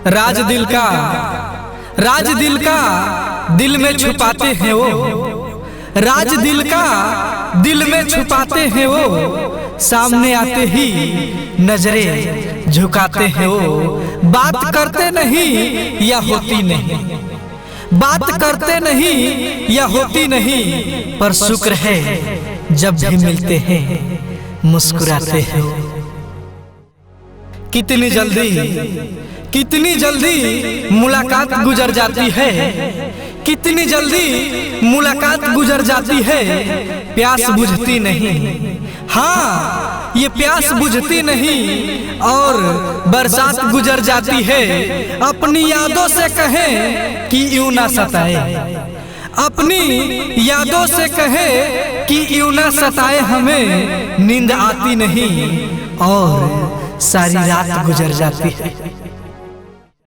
राज दिल का दिल में छुपाते हैं वो, राज दिल का दिल में छुपाते हैं वो, सामने आते ही नजरें झुकाते हैं वो। बात करते नहीं या होती नहीं, बात करते नहीं या होती नहीं, पर शुक्र है जब भी मिलते हैं मुस्कुराते हैं। कितनी जल्दी मुलाकात गुजर जाती है, कितनी जल्दी मुलाकात गुजर जाती है, प्यास बुझती नहीं। हाँ, ये प्यास बुझती नहीं और बरसात गुजर जाती है। अपनी यादों से कहें कि यूं ना सताए, अपनी यादों से कहे कि यूं ना सताए हमें, नींद आती नहीं और सारी रात गुजर जाती है।